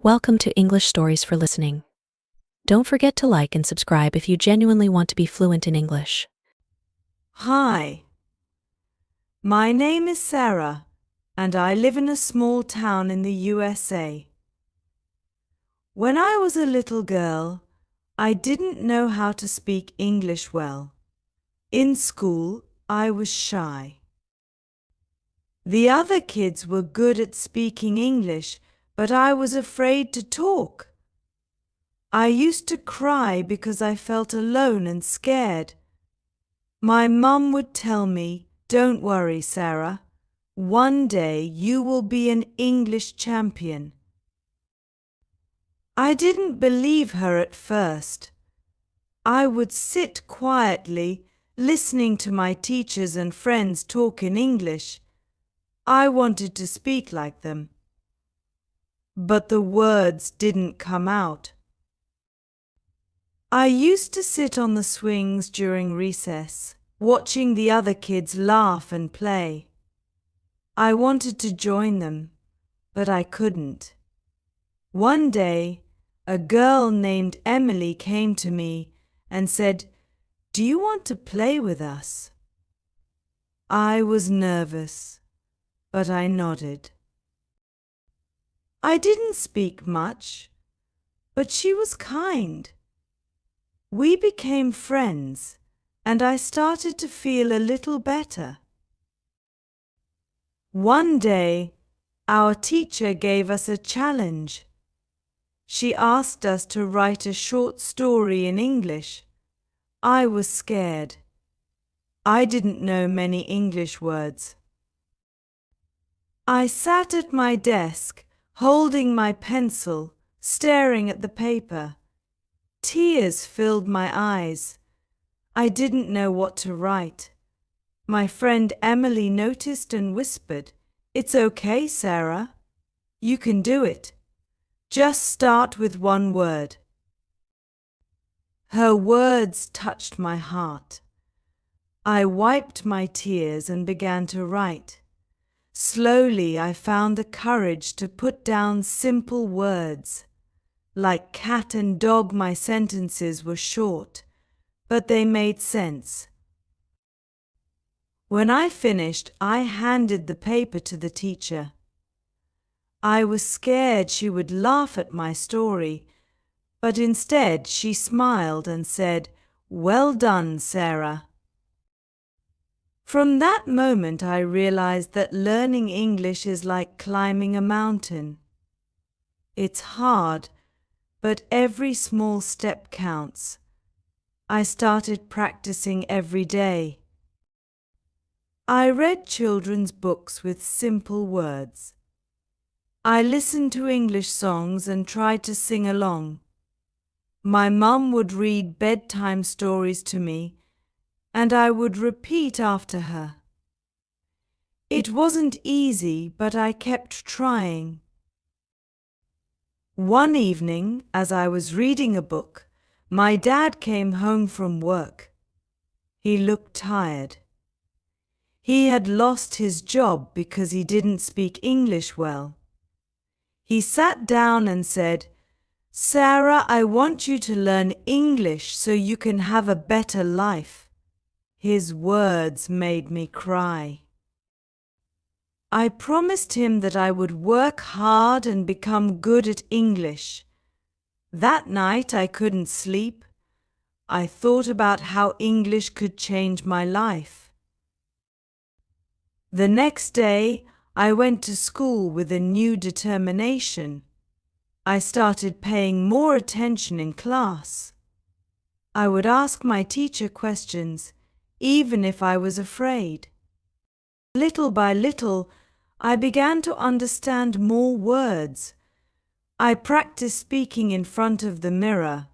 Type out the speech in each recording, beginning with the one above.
Welcome to English Stories for Listening. Don't forget to like and subscribe if you genuinely want to be fluent in English. Hi, my name is Sarah, and I live in a small town in the USA. When I was a little girl, I didn't know how to speak English well. In school, I was shy. The other kids were good at speaking English, but I was afraid to talk. I used to cry because I felt alone and scared. My mum would tell me, "Don't worry, Sarah. One day you will be an English champion." I didn't believe her at first. I would sit quietly, listening to my teachers and friends talk in English. I wanted to speak like them, but the words didn't come out. I used to sit on the swings during recess, watching the other kids laugh and play. I wanted to join them, but I couldn't. One day, a girl named Emily came to me and said, "Do you want to play with us?" I was nervous, but I nodded. I didn't speak much, but she was kind. We became friends, and I started to feel a little better. One day, our teacher gave us a challenge. She asked us to write a short story in English. I was scared. I didn't know many English words. I sat at my desk, holding my pencil, staring at the paper. Tears filled my eyes. I didn't know what to write. My friend Emily noticed and whispered, "It's okay, Sarah. You can do it. Just start with one word." Her words touched my heart. I wiped my tears and began to write. Slowly, I found the courage to put down simple words. Like cat and dog, my sentences were short, but they made sense. When I finished, I handed the paper to the teacher. I was scared she would laugh at my story, but instead she smiled and said, "Well done, Sarah." From that moment, I realized that learning English is like climbing a mountain. It's hard, but every small step counts. I started practicing every day. I read children's books with simple words. I listened to English songs and tried to sing along. My mum would read bedtime stories to me, and I would repeat after her. It wasn't easy, but I kept trying. One evening, as I was reading a book, my dad came home from work. He looked tired. He had lost his job because he didn't speak English well. He sat down and said, "Sarah, I want you to learn English so you can have a better life." His words made me cry. I promised him that I would work hard and become good at English. That night I couldn't sleep. I thought about how English could change my life. The next day, I went to school with a new determination. I started paying more attention in class. I would ask my teacher questions, even if I was afraid. Little by little, I began to understand more words. I practiced speaking in front of the mirror.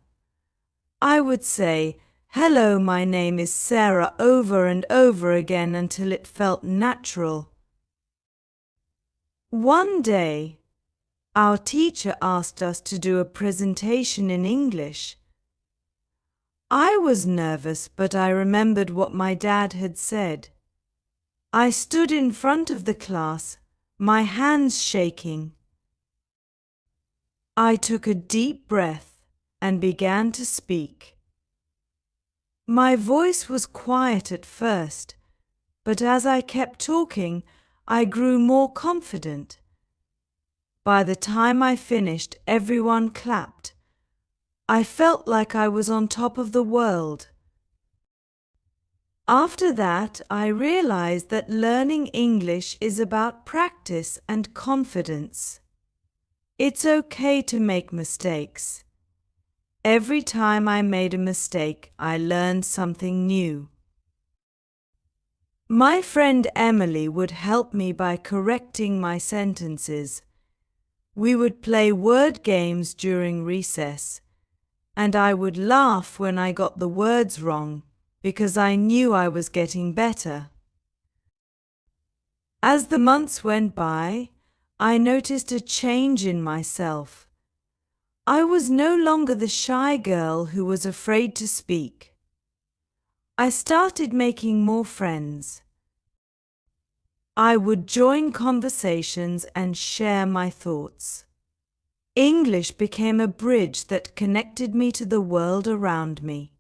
I would say, "Hello, my name is Sarah," over and over again until it felt natural. One day, our teacher asked us to do a presentation in English. I was nervous, but I remembered what my dad had said. I stood in front of the class, my hands shaking. I took a deep breath and began to speak. My voice was quiet at first, but as I kept talking, I grew more confident. By the time I finished, everyone clapped. I felt like I was on top of the world. After that, I realized that learning English is about practice and confidence. It's okay to make mistakes. Every time I made a mistake, I learned something new. My friend Emily would help me by correcting my sentences. We would play word games during recess, and I would laugh when I got the words wrong because I knew I was getting better. As the months went by, I noticed a change in myself. I was no longer the shy girl who was afraid to speak. I started making more friends. I would join conversations and share my thoughts. English became a bridge that connected me to the world around me.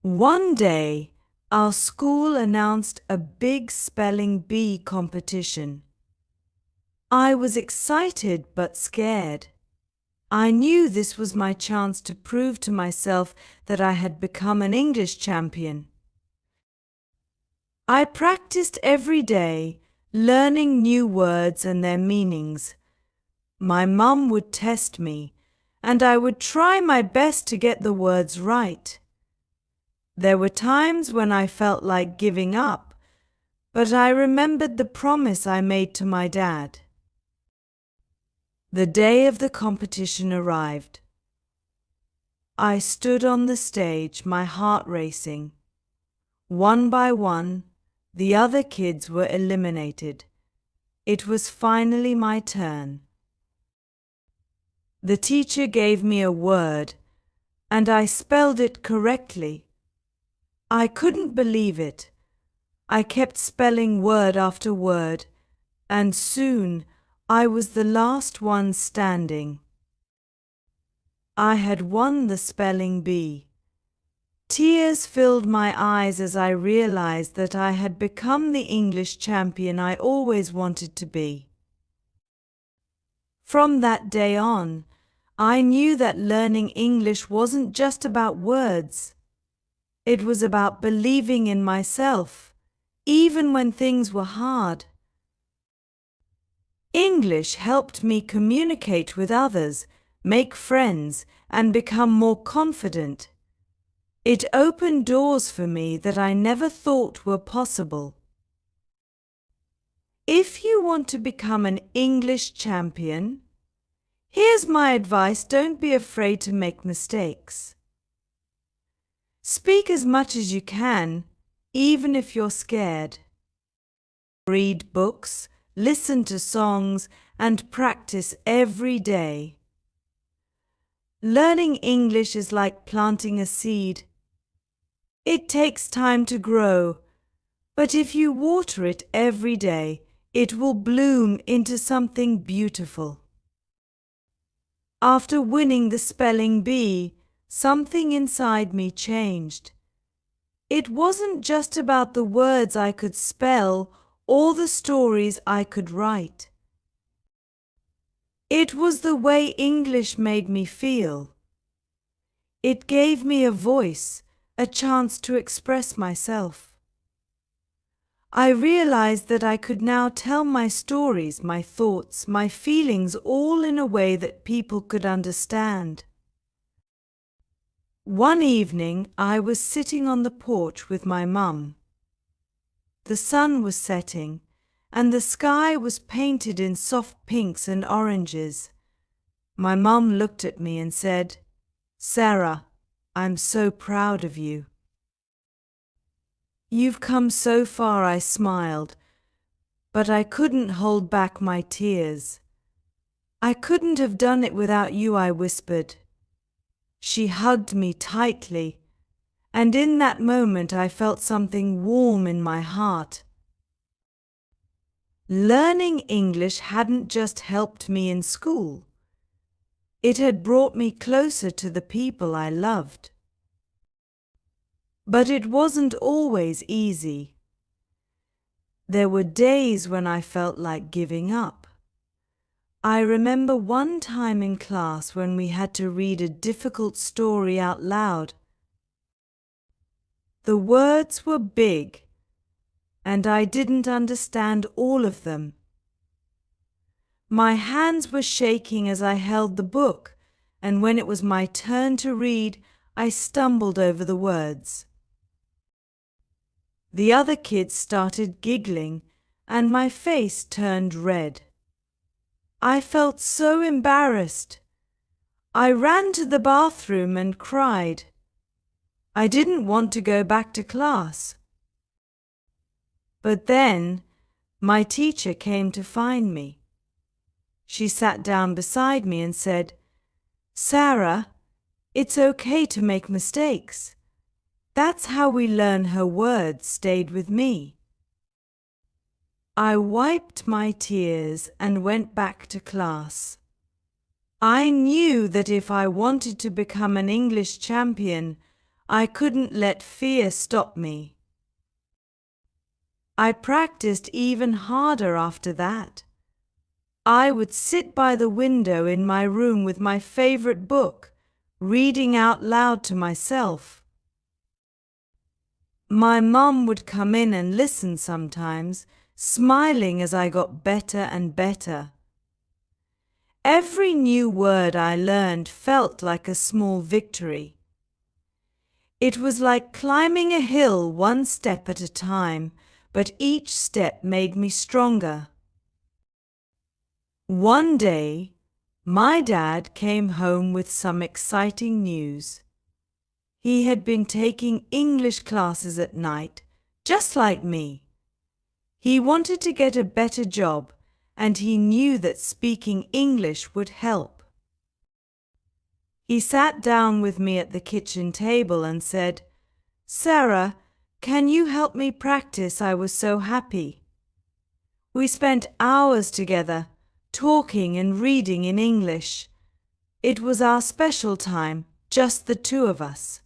One day, our school announced a big spelling bee competition. I was excited but scared. I knew this was my chance to prove to myself that I had become an English champion. I practiced every day, learning new words and their meanings. My mum would test me, and I would try my best to get the words right. There were times when I felt like giving up, but I remembered the promise I made to my dad. The day of the competition arrived. I stood on the stage, my heart racing. One by one, the other kids were eliminated. It was finally my turn. The teacher gave me a word, and I spelled it correctly. I couldn't believe it. I kept spelling word after word, and soon I was the last one standing. I had won the spelling bee. Tears filled my eyes as I realized that I had become the English champion I always wanted to be. From that day on, I knew that learning English wasn't just about words. It was about believing in myself, even when things were hard. English helped me communicate with others, make friends, and become more confident. It opened doors for me that I never thought were possible. If you want to become an English champion, here's my advice: don't be afraid to make mistakes. Speak as much as you can, even if you're scared. Read books, listen to songs, and practice every day. Learning English is like planting a seed. It takes time to grow, but if you water it every day, it will bloom into something beautiful. After winning the spelling bee, something inside me changed. It wasn't just about the words I could spell or the stories I could write. It was the way English made me feel. It gave me a voice, a chance to express myself. I realized that I could now tell my stories, my thoughts, my feelings, all in a way that people could understand. One evening, I was sitting on the porch with my mum. The sun was setting, and the sky was painted in soft pinks and oranges. My mum looked at me and said, "Sarah, I'm so proud of you." "You've come so far," I smiled, but I couldn't hold back my tears. "I couldn't have done it without you," I whispered. She hugged me tightly, and in that moment I felt something warm in my heart. Learning English hadn't just helped me in school. It had brought me closer to the people I loved. But it wasn't always easy. There were days when I felt like giving up. I remember one time in class when we had to read a difficult story out loud. The words were big, and I didn't understand all of them. My hands were shaking as I held the book, and when it was my turn to read, I stumbled over the words. The other kids started giggling, and my face turned red. I felt so embarrassed. I ran to the bathroom and cried. I didn't want to go back to class. But then my teacher came to find me. She sat down beside me and said, "Sarah, it's okay to make mistakes." That's how we learn. Her words stayed with me. I wiped my tears and went back to class. I knew that if I wanted to become an English champion, I couldn't let fear stop me. I practiced even harder after that. I would sit by the window in my room with my favorite book, reading out loud to myself. My mum would come in and listen sometimes, smiling as I got better and better. Every new word I learned felt like a small victory. It was like climbing a hill one step at a time, but each step made me stronger. One day, my dad came home with some exciting news. He had been taking English classes at night, just like me. He wanted to get a better job, and he knew that speaking English would help. He sat down with me at the kitchen table and said, "Sarah, can you help me practice? I was so happy." We spent hours together, talking and reading in English. It was our special time, just the two of us.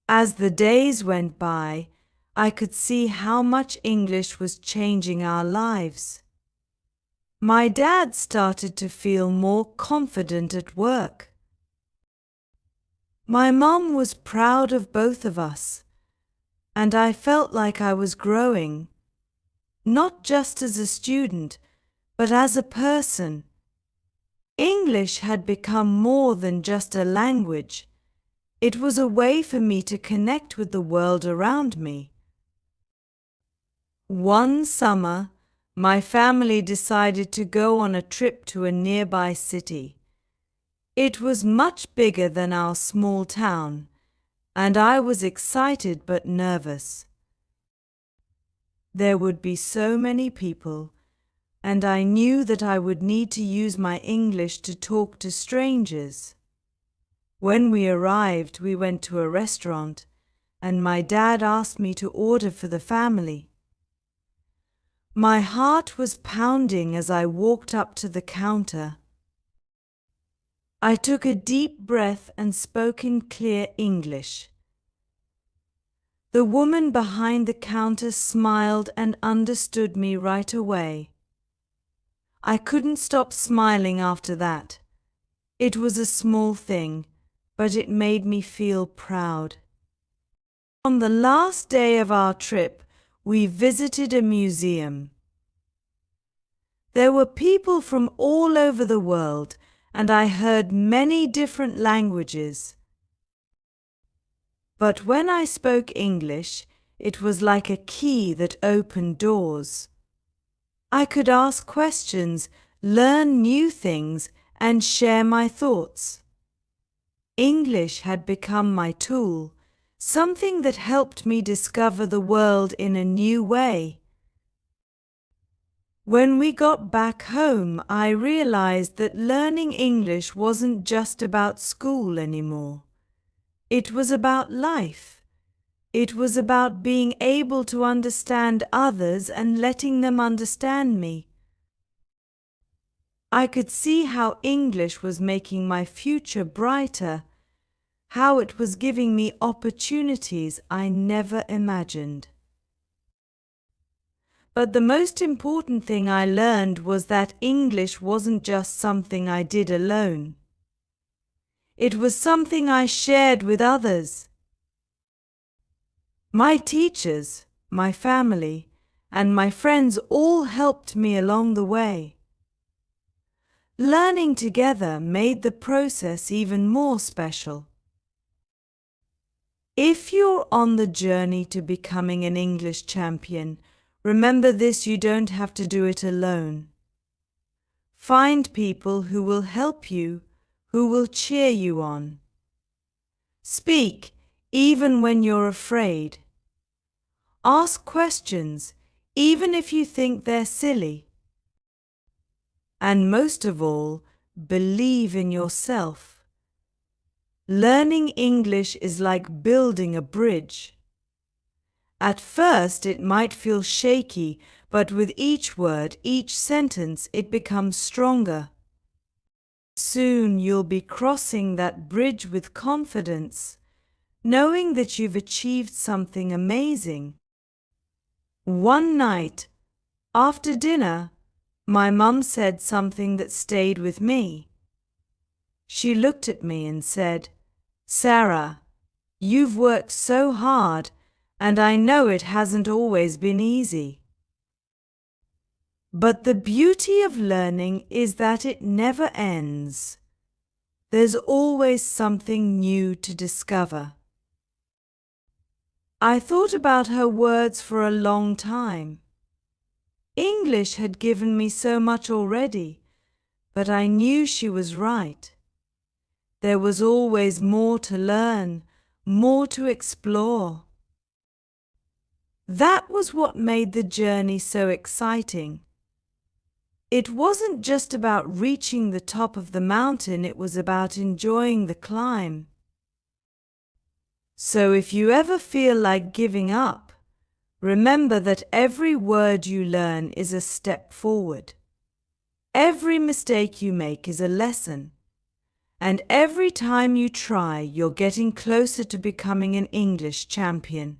As the days went by, I could see how much English was changing our lives. My dad started to feel more confident at work. My mum was proud of both of us, and I felt like I was growing, not just as a student, but as a person. English had become more than just a language. It was a way for me to connect with the world around me. One summer, my family decided to go on a trip to a nearby city. It was much bigger than our small town, and I was excited but nervous. There would be so many people, and I knew that I would need to use my English to talk to strangers. When we arrived, we went to a restaurant, and my dad asked me to order for the family. My heart was pounding as I walked up to the counter. I took a deep breath and spoke in clear English. The woman behind the counter smiled and understood me right away. I couldn't stop smiling after that. It was a small thing, but it made me feel proud. On the last day of our trip, we visited a museum. There were people from all over the world, and I heard many different languages. But when I spoke English, it was like a key that opened doors. I could ask questions, learn new things, and share my thoughts. English had become my tool, something that helped me discover the world in a new way. When we got back home, I realized that learning English wasn't just about school anymore. It was about life. It was about being able to understand others and letting them understand me. I could see how English was making my future brighter, how it was giving me opportunities I never imagined. But the most important thing I learned was that English wasn't just something I did alone. It was something I shared with others. My teachers, my family, and my friends all helped me along the way. Learning together made the process even more special. If you're on the journey to becoming an English champion, remember this: you don't have to do it alone. Find people who will help you, who will cheer you on. Speak, even when you're afraid. Ask questions, even if you think they're silly. And most of all, believe in yourself. Learning English is like building a bridge. At first it might feel shaky, but with each word, each sentence, it becomes stronger. Soon you'll be crossing that bridge with confidence, knowing that you've achieved something amazing. One night, after dinner, my mum said something that stayed with me. She looked at me and said, "Sarah, you've worked so hard, and I know it hasn't always been easy. But the beauty of learning is that it never ends. There's always something new to discover." I thought about her words for a long time. English had given me so much already, but I knew she was right. There was always more to learn, more to explore. That was what made the journey so exciting. It wasn't just about reaching the top of the mountain, it was about enjoying the climb. So if you ever feel like giving up, remember that every word you learn is a step forward. Every mistake you make is a lesson. And every time you try, you're getting closer to becoming an English champion.